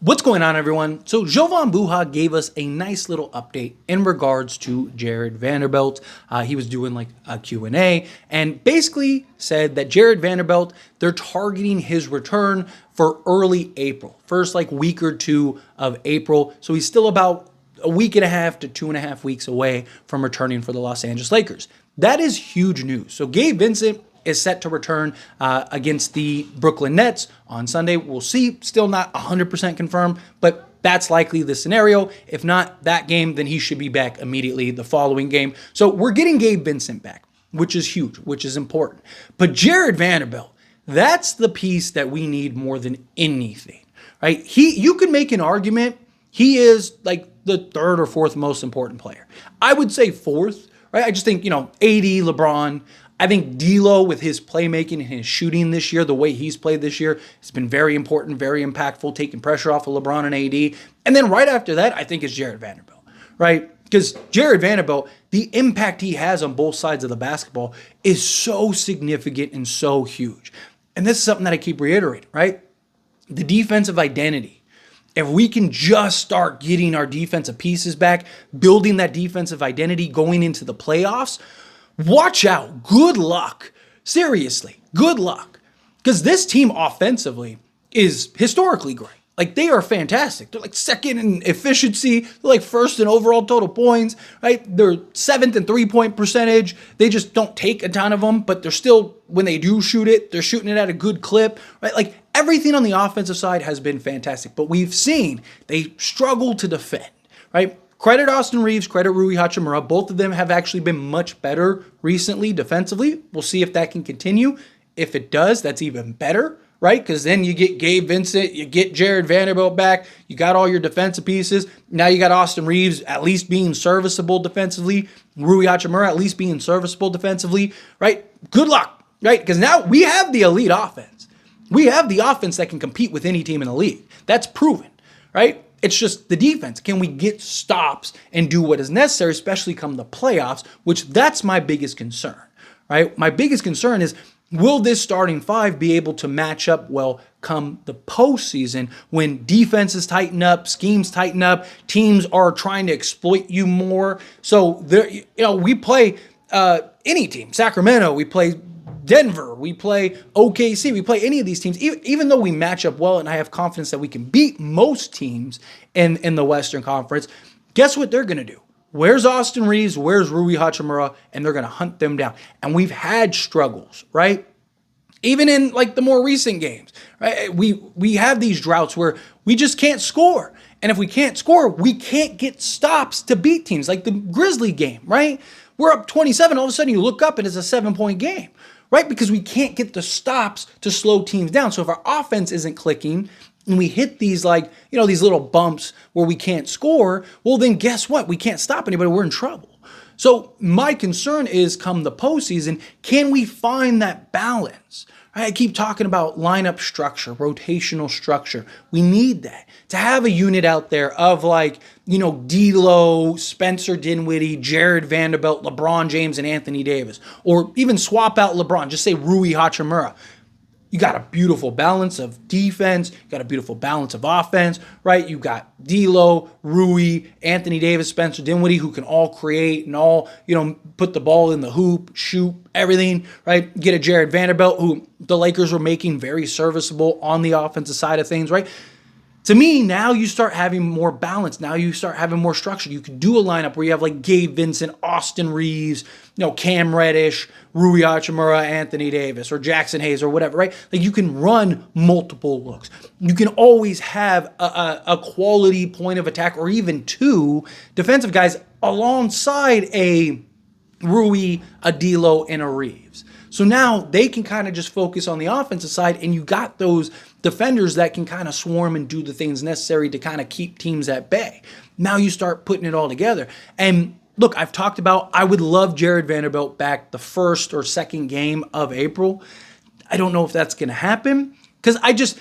What's going on, everyone? So Jovan Buha gave us a nice little update in regards to Jarred Vanderbilt. He was doing like a Q&A and basically said that Jarred Vanderbilt, they're targeting his return for early April, first like week or two of April. So he's still about a week and a half to 2.5 weeks away from returning for the Los Angeles Lakers. That is huge news. So Gabe Vincent is set to return against the Brooklyn Nets on Sunday. We'll see. Still not 100% confirmed, but that's likely the scenario. If not that game, then he should be back immediately the following game. So we're getting Gabe Vincent back, which is huge, which is important. But Jarred Vanderbilt, that's the piece that we need more than anything, right? You could make an argument he is like the third or fourth most important player. I would say fourth, right? I just think, AD, LeBron. I think D'Lo with his playmaking and his shooting this year, the way he's played this year, has been very important, very impactful, taking pressure off of LeBron and AD. And then right after that, I think it's Jarred Vanderbilt, right? Because Jarred Vanderbilt, the impact he has on both sides of the basketball is so significant and so huge. And this is something that I keep reiterating, right? The defensive identity. If we can just start getting our defensive pieces back, building that defensive identity going into the playoffs, watch out. Good luck. Seriously, good luck. Because this team offensively is historically great. Like, they are fantastic. They're like second in efficiency. They're like first in overall total points, right? They're seventh in three-point percentage. They just don't take a ton of them, but they're still, when they do shoot it, they're shooting it at a good clip, right? Like, everything on the offensive side has been fantastic. But we've seen they struggle to defend, right? Credit Austin Reeves, credit Rui Hachimura. Both of them have actually been much better recently defensively. We'll see if that can continue. If it does, that's even better, right? Because then you get Gabe Vincent, you get Jarred Vanderbilt back, you got all your defensive pieces. Now you got Austin Reeves at least being serviceable defensively, Rui Hachimura at least being serviceable defensively, right? Good luck, right? Because now we have the elite offense. We have the offense that can compete with any team in the league. That's proven, right? It's just the defense. Can we get stops and do what is necessary, especially come the playoffs, which that's my biggest concern, right? My biggest concern is, will this starting five be able to match up well come the postseason when defenses tighten up, schemes tighten up, teams are trying to exploit you more? So there, we play any team, Sacramento, we play Denver, we play OKC, we play any of these teams, even though we match up well and I have confidence that we can beat most teams in the Western Conference, guess what they're going to do? Where's Austin Reeves? Where's Rui Hachimura? And they're going to hunt them down. And we've had struggles, right? Even in like the more recent games, right? We have these droughts where we just can't score. And if we can't score, we can't get stops to beat teams, like the Grizzly game, right? We're up 27, all of a sudden you look up and it's a 7-point game. Right? Because we can't get the stops to slow teams down. So if our offense isn't clicking and we hit these these little bumps where we can't score, well, then guess what? We can't stop anybody. We're in trouble. So my concern is come the postseason, can we find that balance? I keep talking about lineup structure, rotational structure. We need that. To have a unit out there of D'Lo, Spencer Dinwiddie, Jarred Vanderbilt, LeBron James, and Anthony Davis. Or even swap out LeBron, just say Rui Hachimura. You got a beautiful balance of defense. You got a beautiful balance of offense, right? You got D'Lo, Rui, Anthony Davis, Spencer Dinwiddie, who can all create and all, put the ball in the hoop, shoot, everything, right? Get a Jarred Vanderbilt, who the Lakers were making very serviceable on the offensive side of things, right? To me, now you start having more balance. Now you start having more structure. You can do a lineup where you have like Gabe Vincent, Austin Reeves, Cam Reddish, Rui Hachimura, Anthony Davis, or Jackson Hayes, or whatever, right? Like you can run multiple looks. You can always have a quality point of attack, or even two defensive guys alongside a Rui, a D'Lo, and a Reeves. So now they can kind of just focus on the offensive side, and you got those defenders that can kind of swarm and do the things necessary to kind of keep teams at bay. Now you start putting it all together. And look, I've talked about, I would love Jarred Vanderbilt back the first or second game of April. I don't know if that's going to happen because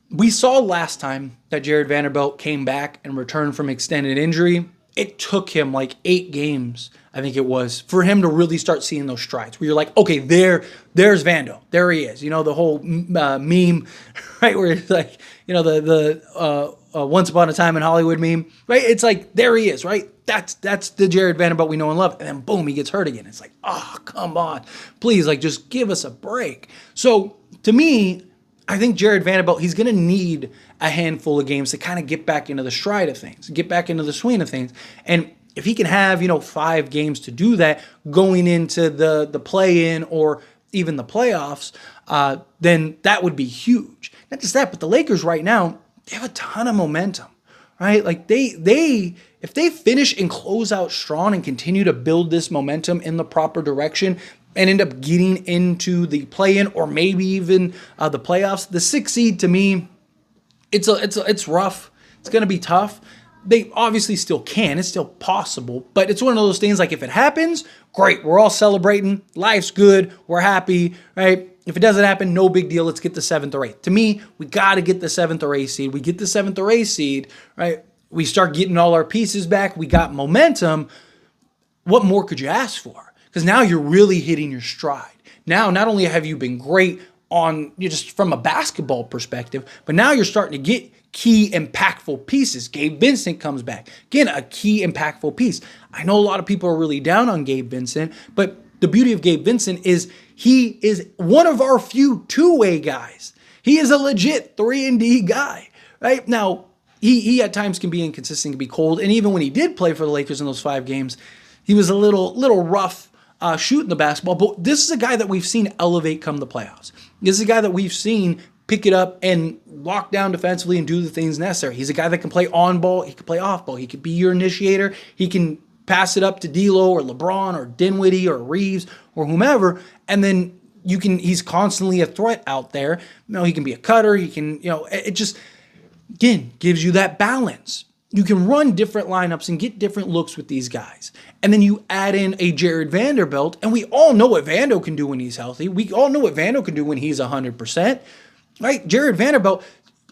we saw last time that Jarred Vanderbilt came back and returned from extended injury. It took him like 8 games, I think it was, for him to really start seeing those strides where you're like, okay, there's Vando. There he is. The whole meme, right, where it's like, the Once Upon a Time in Hollywood meme, right? It's like, there he is, right? That's the Jarred Vanderbilt we know and love. And then boom, he gets hurt again. It's like, oh, come on. Please, like, just give us a break. So to me, I think Jarred Vanderbilt, he's going to need a handful of games to kind of get back into the stride of things, get back into the swing of things. And if he can have, 5 games to do that going into the play-in or even the playoffs, then that would be huge. Not just that, but the Lakers right now, they have a ton of momentum, right? Like if they finish and close out strong and continue to build this momentum in the proper direction and end up getting into the play-in or maybe even the playoffs, the 6th seed to me, it's rough. It's going to be tough. They obviously still can. It's still possible. But it's one of those things like if it happens, great. We're all celebrating. Life's good. We're happy, right? If it doesn't happen, no big deal. Let's get the 7th or 8th. To me, we got to get the 7th or 8th seed. We get the 7th or 8th seed, right? We start getting all our pieces back. We got momentum. What more could you ask for? Because now you're really hitting your stride. Now, not only have you been great on just from a basketball perspective, but now you're starting to get key impactful pieces. Gabe Vincent comes back. Again, a key impactful piece. I know a lot of people are really down on Gabe Vincent, but the beauty of Gabe Vincent is he is one of our few two-way guys. He is a legit 3-and-D guy, right? Now, he at times can be inconsistent, can be cold, and even when he did play for the Lakers in those 5 games, he was a little rough shooting the basketball, but this is a guy that we've seen elevate come the playoffs. This is a guy that we've seen pick it up and lock down defensively and do the things necessary. He's a guy that can play on ball. He can play off ball. He could be your initiator. He can pass it up to D'Lo or LeBron or Dinwiddie or Reeves or whomever, and then he's constantly a threat out there. He can be a cutter. He can, it just, again, gives you that balance. You can run different lineups and get different looks with these guys. And then you add in a Jarred Vanderbilt, and we all know what Vando can do when he's healthy. We all know what Vando can do when he's 100%. Right? Jarred Vanderbilt,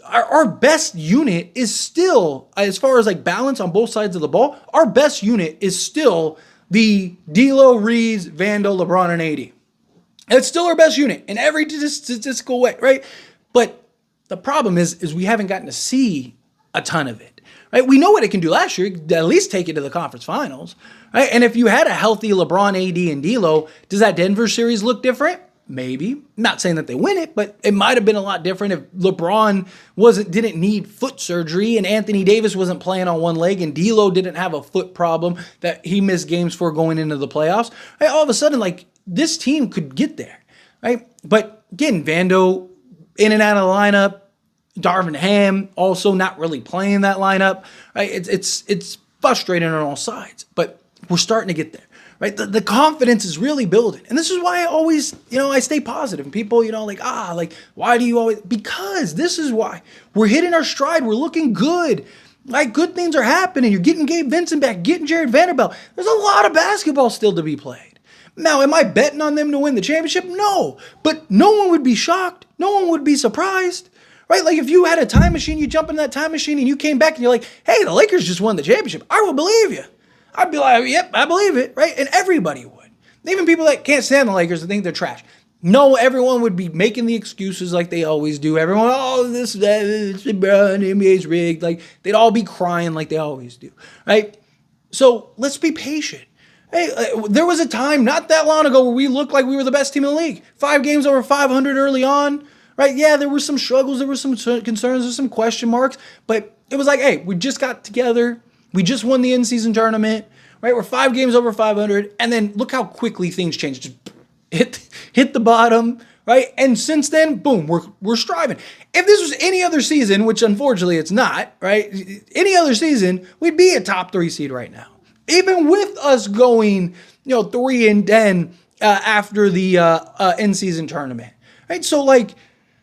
our best unit is still, as far as like balance on both sides of the ball, our best unit is still the D'Lo, Reeves, Vando, LeBron, and AD. It's still our best unit in every statistical way, right? But the problem is we haven't gotten to see a ton of it, right? We know what it can do last year, at least take it to the conference finals, right? And if you had a healthy LeBron, AD, and D'Lo, does that Denver series look different? Maybe. Not saying that they win it, but it might have been a lot different if LeBron didn't need foot surgery and Anthony Davis wasn't playing on one leg and D'Lo didn't have a foot problem that he missed games for going into the playoffs. Right? All of a sudden, like, this team could get there, right? But again, Vando in and out of the lineup, Darvin Ham also not really playing that lineup, right? It's frustrating on all sides, but we're starting to get there. Right? The confidence is really building. And this is why I always, I stay positive. And people, why do you always? Because this is why. We're hitting our stride. We're looking good. Like, good things are happening. You're getting Gabe Vincent back, getting Jarred Vanderbilt. There's a lot of basketball still to be played. Now, am I betting on them to win the championship? No. But no one would be shocked. No one would be surprised. Right? Like, if you had a time machine, you jump in that time machine and you came back and you're like, hey, the Lakers just won the championship. I will believe you. I'd be like, yep, I believe it, right? And everybody would. Even people that can't stand the Lakers and think they're trash. No, everyone would be making the excuses like they always do. Everyone, this, that, it's LeBron, the NBA's rigged. Like, they'd all be crying like they always do, right? So let's be patient. Hey, there was a time not that long ago where we looked like we were the best team in the league. 5 games over 500 early on, right? Yeah, there were some struggles. There were some concerns. There were some question marks. But it was like, hey, we just got together. We just won the in-season tournament, right? We're 5 games over 500, and then look how quickly things changed. Just hit the bottom, right? And since then, boom, we're striving. If this was any other season, which unfortunately it's not, right? Any other season, we'd be a top 3 seed right now, even with us going, 3-10 after the in-season tournament, right? So, like,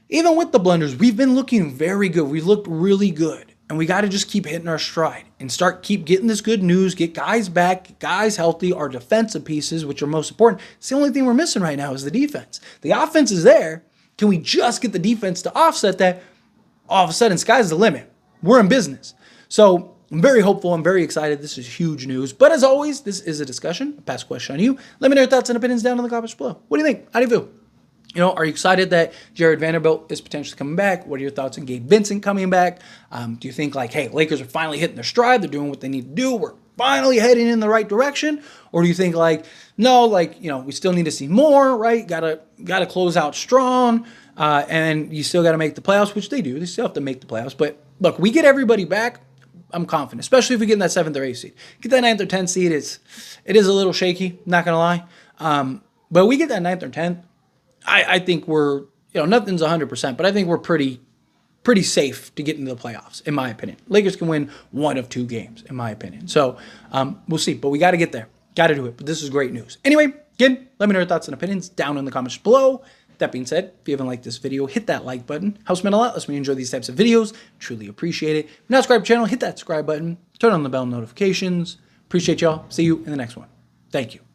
even with the blunders, we've been looking very good. We've looked really good. And we got to just keep hitting our stride and keep getting this good news, get guys back, get guys healthy, our defensive pieces, which are most important. It's the only thing we're missing right now is the defense. The offense is there. Can we just get the defense to offset that? All of a sudden, sky's the limit. We're in business. So I'm very hopeful. I'm very excited. This is huge news. But as always, this is a discussion. A pass question on you. Let me know your thoughts and opinions down in the comments below. What do you think? How do you feel? You know, are you excited that Jarred Vanderbilt is potentially coming back? What are your thoughts on Gabe Vincent coming back? Do you think like, hey, Lakers are finally hitting their stride, they're doing what they need to do, we're finally heading in the right direction? Or do you think like, no, like, you know, we still need to see more, right? Gotta close out strong, and you still got to make the playoffs, which they do. They still have to make the playoffs. But look, we get everybody back. I'm confident, especially if we get in that 7th or 8th seed. Get that 9th or 10th seed, it is a little shaky, not gonna lie. But we get that 9th or 10th. I think we're, you know, nothing's 100%, but I think we're pretty safe to get into the playoffs, in my opinion. Lakers can win 1 of 2 games, in my opinion. So we'll see, but we got to get there. Got to do it. But this is great news. Anyway, again, let me know your thoughts and opinions down in the comments below. That being said, if you haven't liked this video, hit that like button. Helps me out a lot. Lets me enjoy these types of videos. Truly appreciate it. If you're not subscribed to the channel, hit that subscribe button. Turn on the bell notifications. Appreciate y'all. See you in the next one. Thank you.